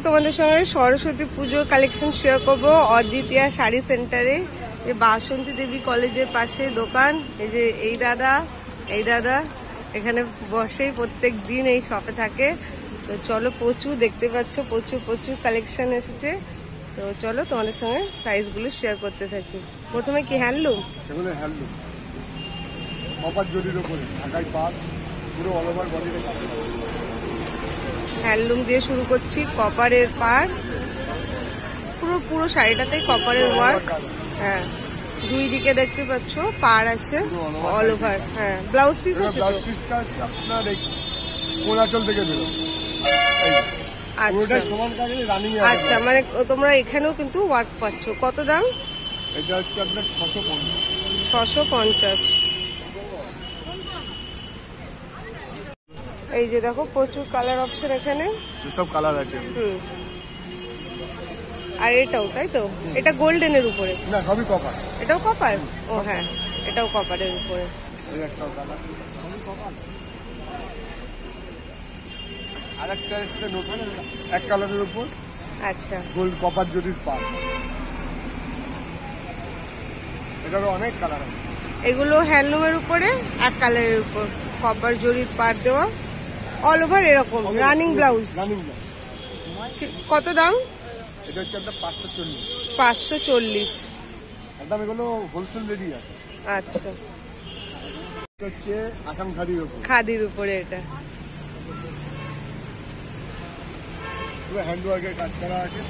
তোমাদের সঙ্গে সরস্বতী পুজোর কালেকশন শেয়ার করবো অদ্বিতীয়া শাড়ি সেন্টারে। যে বাসন্তী দেবী কলেজের পাশে দোকান। এই যে এই দাদা এখানে বসেই প্রত্যেক দিন এই শপে থাকে। তো চলো, প্রচুর দেখতে পাচ্ছ, প্রচুর কালেকশন এসেছে। তো চলো তোমাদের সঙ্গে প্রাইসগুলো শেয়ার করতে থাকি। প্রথমে কি হ্যান্ডলুম? এগুলো হ্যান্ডলুম, কপার জরির উপরে ঢাকাই পাট, পুরো অল ওভার বডিতে কাজ করা। হ্যান্ডলুম দিয়ে শুরু করছি। কপারের পাড়, পুরো শাড়িটাতেই কপারের ওয়ার্ক। হ্যাঁ, দুই দিকে দেখতে পাচ্ছ পাড় আছে অল ওভার। হ্যাঁ, ব্লাউজ পিস আছে। ব্লাউজ পিসটা হচ্ছে আপনার এই কোনাচল থেকে বেরো। আচ্ছা সমান কাজে রানিং। আচ্ছা, মানে তোমরা এখানেও কিন্তু ওয়ার্ক পাচ্ছ। কত দাম? এটা হচ্ছে আপনার 650। এই যে দেখো প্রচুর কালার অপশন এখানে, সব কালার আছে। আর এটাও তাই তো? এটা গোল্ডেনের উপরে না, সবই কপার। এটাও কপার? ও হ্যাঁ, এটাও কপারের উপরে। এই একটাও কালার, সবই কপার। আরেকটা এসছে নতুন এক কালারের উপর। আচ্ছা, গোল্ড কপার জরির পাড়। এটারও অনেক কালার আছে। এগুলো হ্যান্ডলুমের উপরে এক কালারের উপর কপার জরির পাড় দেওয়া, অল ওভার এরকম রানিং ব্লাউজ। কত দাম? এটা হচ্ছে আপনার 540। 540 একদম। এগুলো হোলসেল রেডি আছে। আচ্ছা, এটা হচ্ছে আসাম খাদির উপর। খাদির উপরে এটা। পুরো হ্যান্ড ওয়ার্কের কাজ করা আছে,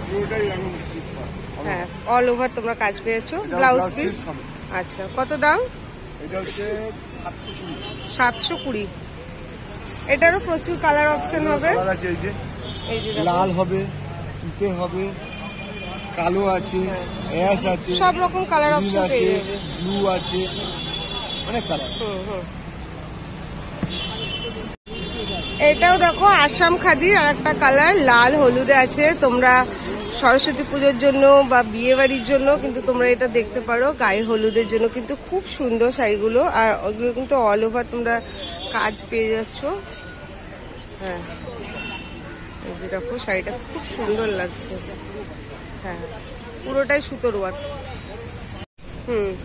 পুরোটাই এরকম স্টিচ করা। হ্যাঁ, অল ওভার তোমরা কাজ পেয়েছো। Blouse piece. আচ্ছা, কত দাম? এটা হচ্ছে 720। এটারও প্রচুর কালার অপশন হবে। এই যে লাল হবে, তুতে হবে, কালো আছে, অ্যাশ আছে, সব রকম কালার অপশন পেয়ে যাবে। ব্লু আছে, অনেক কালার। এটাও দেখো আসাম খাদির আর একটা কালার লাল হলুদে আছে। তোমরা সরস্বতী পুজোর জন্য বা বিয়ে বাড়ির জন্য কিন্তু তোমরা এটা দেখতে পারো। গায়ে হলুদের জন্য কিন্তু খুব সুন্দর শাড়িগুলো। আর ওগুলো কিন্তু অল ওভার তোমরা কাজ পেয়ে যাচ্ছ। হ্যাঁ, এই যে দেখো শাড়িটা খুব সুন্দর লাগছে। হ্যাঁ, পুরোটাই সুতোর ওয়ার্ক।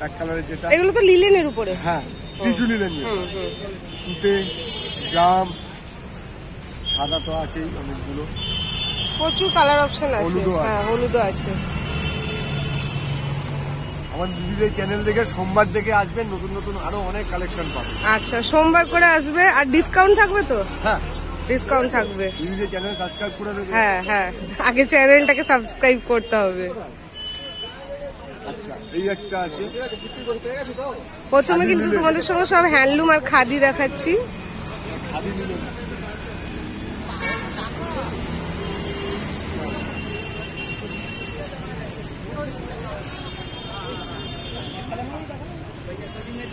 এক কালারের যেটা, এগুলো তো লিলেনের উপরে। হ্যাঁ, টিস্যু লিলেন। তুতে, জাম, সাদা তো আছেই অনেকগুলো। প্রচুর কালার অপশন আছে। হ্যাঁ, হলুদও আছে। আমার দিদিদের চ্যানেল থেকে সোমবার থেকে আসবেন, নতুন আরো অনেক কালেকশন পাবেন। আচ্ছা, সোমবার করে আসবে। আর ডিসকাউন্ট থাকবে তো? হ্যাঁ, ডিসকাউন্ট থাকবে। দিদিদের চ্যানেল সাবস্ক্রাইব করে দেবেন। হ্যাঁ, আগে চ্যানেলটাকে সাবস্ক্রাইব করতে হবে। আচ্ছা, এই একটা আছে। প্রথমে কিন্তু তোমাদের সঙ্গে সব হ্যান্ডলুম আর খাদি দেখাচ্ছি। খাদি নিলেন,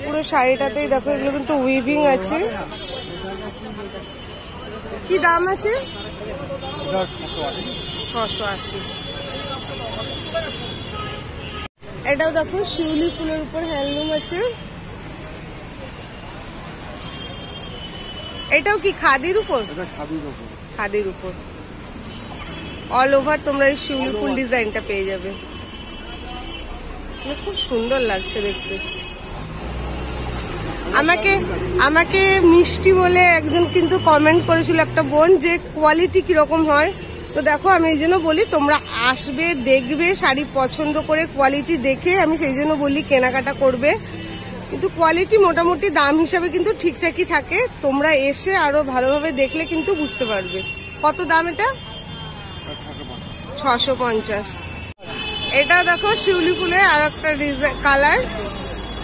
পুরো শাড়িটাতেই দেখো এগুলো কিন্তু উইভিং আছে। কি দাম আছে? 680। এটাও দেখো শিউলি ফুলের উপর হ্যান্ডলুম আছে। এটাও কি খাদির উপর? খাদির উপর অল ওভার তোমরা এই শিউলি ফুল ডিজাইনটা পেয়ে যাবে। খুব সুন্দর লাগছে দেখতে। আমাকে মিষ্টি বলে একজন কিন্তু কমেন্ট করেছিল একটা বোন, যে কোয়ালিটি কিরকম হয়। তো দেখো, আমি এই জন্য বলি তোমরা আসবে, দেখবে, শাড়ি পছন্দ করে কোয়ালিটি দেখে আমি সেই জন্য বলি কেনাকাটা করবে। কিন্তু কোয়ালিটি মোটামুটি দাম হিসাবে কিন্তু ঠিকঠাকই থাকে। তোমরা এসে আরো ভালোভাবে দেখলে কিন্তু বুঝতে পারবে। কত দাম এটা? 650। এটা দেখো শিউলি ফুলের আর একটা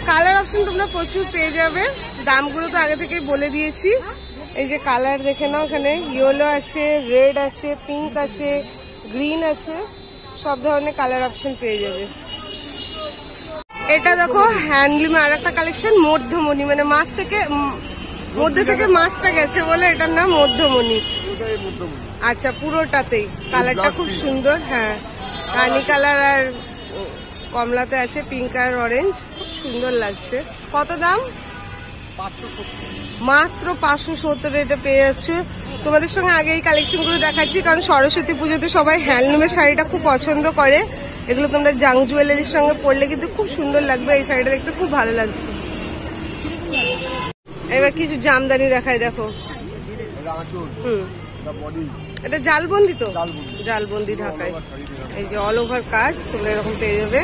কালার অপশন তোমরা প্রচুর পেয়ে যাবে। দামগুলো তো আগে থেকেই বলে দিয়েছি। এই যে কালার দেখে নাও, এখানে ইয়েলো আছে, রেড আছে, পিঙ্ক আছে, গ্রিন আছে, সব ধরনের কালার অপশন পেয়ে যাবে। এটা দেখো হ্যান্ডলুমে আর একটা কালেকশন, মধ্যমণি, মানে মধ্যে থেকে মাছটা গেছে বলে এটার নাম মধ্যমণি। আচ্ছা, পুরোটাতেই কালারটা খুব সুন্দর। হ্যাঁ, রানী কালার আর কমলাতে আছে, পিঙ্ক আর অরেঞ্জ, খুব সুন্দর লাগছে। কত দাম? 570। মাত্র 570 এটা পেয়ে যাচ্ছে। তোমাদের সঙ্গে আগে এই কালেকশন গুলো দেখাচ্ছি, কারণ সরস্বতী পুজোতে সবাই হ্যান্ডলুমের শাড়িটা খুব পছন্দ করে। এগুলো তোমরা জাং জুয়েলারির সঙ্গে পরলে কিন্তু খুব সুন্দর লাগবে। এই শাড়িটা দেখতে খুব ভালো লাগছে। এবার কিছু জামদানি দেখায়, দেখো। এটা জালবন্দি তো, জালবন্দি ঢাকায়। এই যে অল ওভার কাজ তোমরা এরকম পেয়ে যাবে।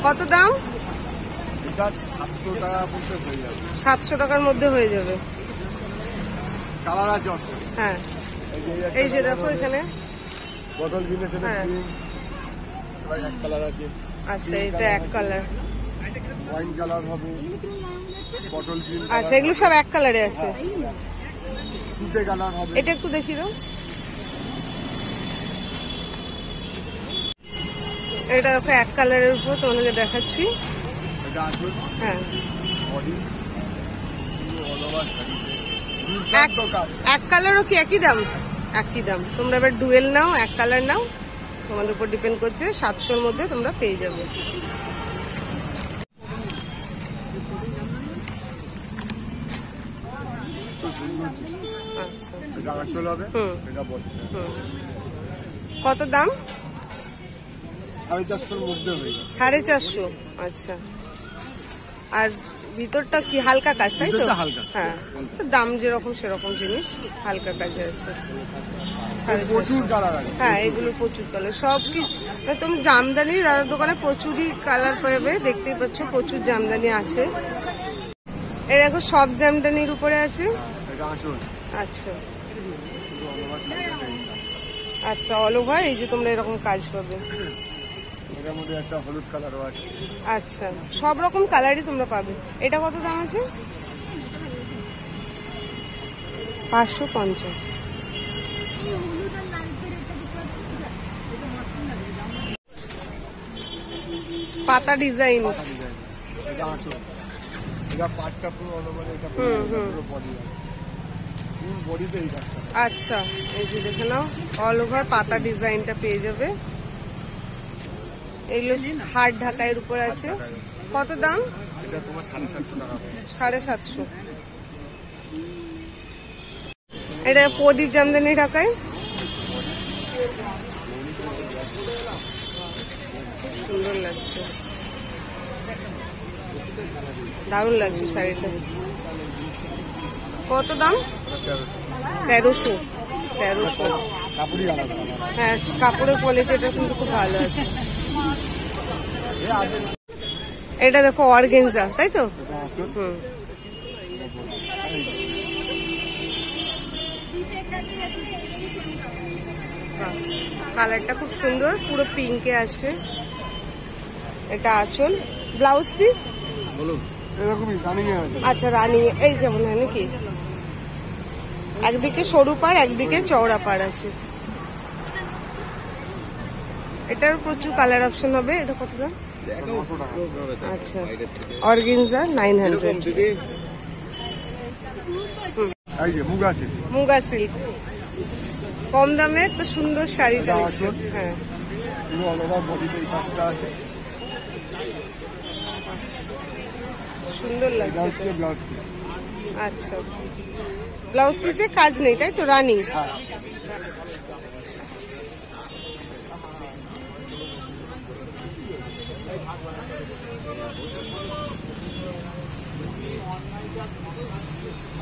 কত দাম? 700 টাকার মধ্যে হয়ে যাবে। হ্যাঁ, এই যে দেখো এখানে। হ্যাঁ, আচ্ছা, এটা এক কালার। আচ্ছা, এগুলো সব এক কালারে আছে। এটা একটু দেখি দাও। এটা দেখো এক কালারের উপর তোমাদেরকে দেখাচ্ছি। হ্যাঁ, এক কালারও কি একই দাম? একই দাম। তোমরা এবার ডুয়েল নাও, এক কালার নাও, তোমাদের উপর ডিপেন্ড করছে। 700-র মধ্যে তোমরা পেয়ে যাবে। কত দাম? 450-র মধ্যে হয়ে যাবে। 450? আচ্ছা। আর ভিতরটা কি হালকা কাজ, তাই তো? হ্যাঁ, দাম যেরকম সেরকম জিনিস, হালকা কাজে আছে। হ্যাঁ, এগুলো প্রচুর কালার। সব কি তুমি জামদানি দাদার দোকানে প্রচুরই কালার পাবে, দেখতেই পাচ্ছ প্রচুর জামদানি আছে। এই দেখো সব জামদানির উপরে আছে। আচ্ছা আচ্ছা, অল ওভার এই যে তোমরা এরকম কাজ পাবে। আচ্ছা, সব রকম কালারই তোমরা পাবে। এটা কত দাম আছে? 550। পাতা ডিজাইন। আচ্ছা, এই যে দেখে নাও, অল ওভার পাতা ডিজাইনটা পেয়ে যাবে। এইগুলো হাট ঢাকাইয়ের উপর আছে। কত দাম? 750। এটা প্রদীপ জামদানি ঢাকায়। সুন্দর লাগছে, দারুণ লাগছে শাড়িটা। কত দাম? 1300। হ্যাঁ, কাপড়ের কোয়ালিটিটা কিন্তু খুব ভালো আছে। এটা দেখো অর্গেনজা, তাই তো? কালারটা খুব সুন্দর, পুরো পিঙ্কে আছে। এটা আঁচল। ব্লাউজ পিস আচ্ছা রানী, এই যেমন হয় নাকি, একদিকে সরু পাড় একদিকে চওড়া পাড় আছে। এটার প্রচুর কালার অপশন হবে। এটা কত দাম? আচ্ছা, অর্গেনজা 900। মুগা সিল্ক, কম দামে একটা সুন্দর শাড়ি কালেকশন। হ্যাঁ, সুন্দর লাগছে। আচ্ছা, ব্লাউজ পিসে কাজ নেই, তাই তো? রানী।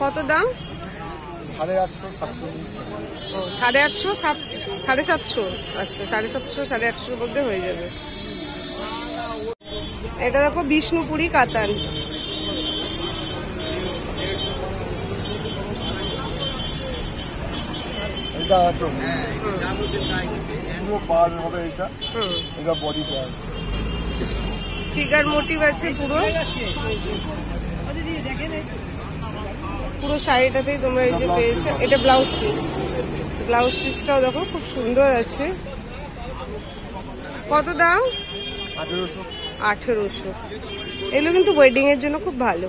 কত দাম? 850, 750। আচ্ছা, 750, 850-র মধ্যে হয়ে যাবে। এটা দেখো বিষ্ণুপুরি কাতান। ফিগার মোটিভ আছে পুরো, পুরো শাড়িটাতেই তোমরা এই যে পেয়েছো। এটা ব্লাউজ পিস। ব্লাউজ পিসটাও দেখো খুব সুন্দর আছে। কত দাম? 1800। এগুলো কিন্তু ওয়েডিং এর জন্য খুব ভালো।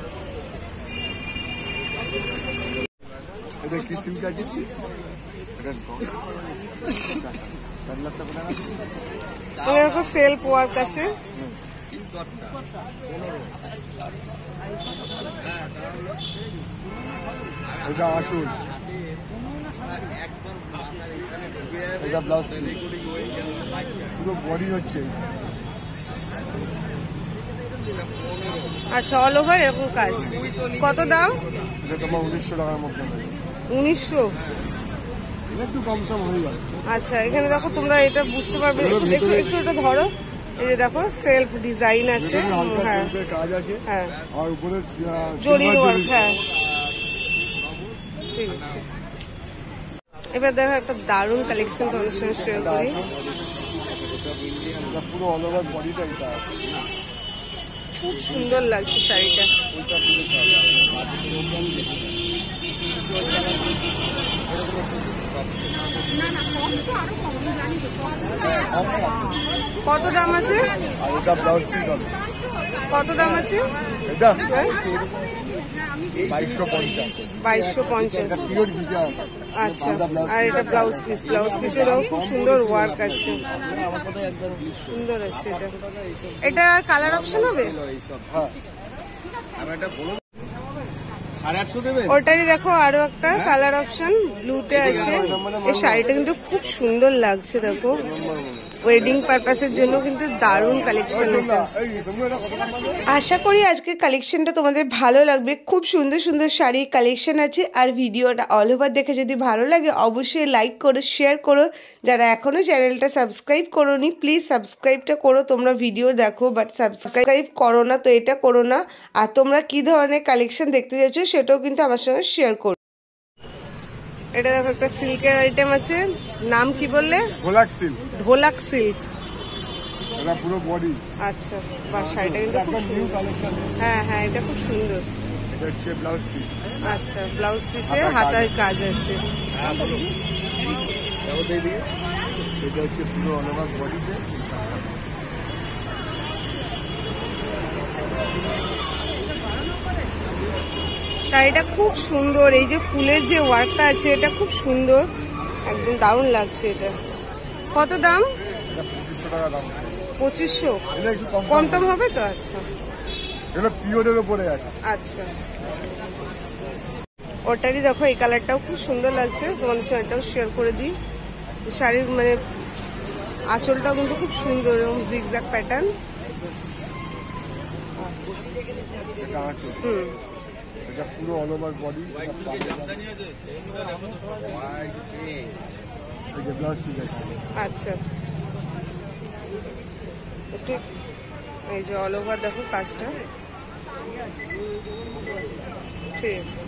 দেখো সেলফ ওয়ার্ক আছে। এটা আঁচল, এটা ব্লাউজ, পুরো বডি হচ্ছে। আচ্ছা, অল ওভার এরকম কাজ। কত দাম? এটা তোমার 1900 টাকার মধ্যে। 1900? একটু কম সম হয়ে যাবে। আচ্ছা, এখানে দেখো তোমরা এটা বুঝতে পারবে, একটু এটা ধরো। এই যে দেখো সেলফ ডিজাইন আছে। হ্যাঁ, কাজ আছে। হ্যাঁ, আর উপরে জরির ওয়ার্ক। হ্যাঁ, ঠিক আছে। এবার দেখো একটা দারুণ কালেকশন তোমাদের সঙ্গে শেয়ার করি। পুরো অল ওভার বডিটা এটা খুব সুন্দর লাগছে শাড়িটা। কত দাম আছে? আর এটা ব্লাউজ পিস হবে। কত দাম আছে এটা? হ্যাঁ? 2250। 2250। পিওর ঘিসা। আচ্ছা, আর এটা ব্লাউজ পিস। ব্লাউজ পিসেরও খুব সুন্দর ওয়ার্ক আছে, সুন্দর আছে এটা। এটা কালার অপশন হবে? হ্যাঁ, ওটারই দেখো আরো একটা কালার অপশন ব্লুতে আছে। এই শাড়িটা কিন্তু খুব সুন্দর লাগছে, দেখো ওয়েডিং পারপাসের জন্য কিন্তু দারুণ কালেকশন। আশা করি আজকের কালেকশনটা তোমাদের ভালো লাগবে। খুব সুন্দর সুন্দর শাড়ির কালেকশন আছে। আর ভিডিওটা অল ওভার দেখে যদি ভালো লাগে অবশ্যই লাইক করো, শেয়ার করো। যারা এখনো চ্যানেলটা সাবস্ক্রাইব করোনি প্লিজ সাবস্ক্রাইবটা করো। তোমরা ভিডিও দেখো বাট সাবস্ক্রাইব করো না, তো এটা করো না। আর তোমরা কি ধরনের কালেকশন দেখতে চাইছো সেটাও কিন্তু আমার সঙ্গে শেয়ার করো। এটা দেখো একটা সিল্কের আইটেম আছে, নাম কি বললে? ঢোলাক সিল্ক। ঢোলাক সিল্ক। এটা পুরো বডি। আচ্ছা, বা শাড়িটা কিন্তু খুব নিউ সুন্দর। কালেকশন। হ্যাঁ হ্যাঁ, এটা খুব সুন্দর। এটা হচ্ছে ব্লাউজ পিস। আচ্ছা, ব্লাউজ পিসে হাতায় কাজ আছে। এটা হচ্ছে পুরো অল ওভার বডিতে। শাড়িটা খুব সুন্দর। এই যে ফুলের যে ওয়ার্কটা আছে এটা খুব সুন্দর, একদম দারুণ লাগছে এটা। কত দাম? এটা 2500 টাকা দাম। 2500? এটা একটু কম টম হবে তো? আচ্ছা, এটা পিওরের উপরে আছে। আচ্ছা। ওটারই দেখো এই কালারটাও খুব সুন্দর লাগছে, তোমাদের সঙ্গে এটাও শেয়ার করে দিই। শাড়ির মানে আঁচলটাও কিন্তু খুব সুন্দর, এরকম জিগজ্যাগ প্যাটার্ন। এটা পুরো all over body. Blouse piece আছে। আচ্ছা, ঠিক। এই যে অল ওভার দেখো কাজটা, ঠিক আছে।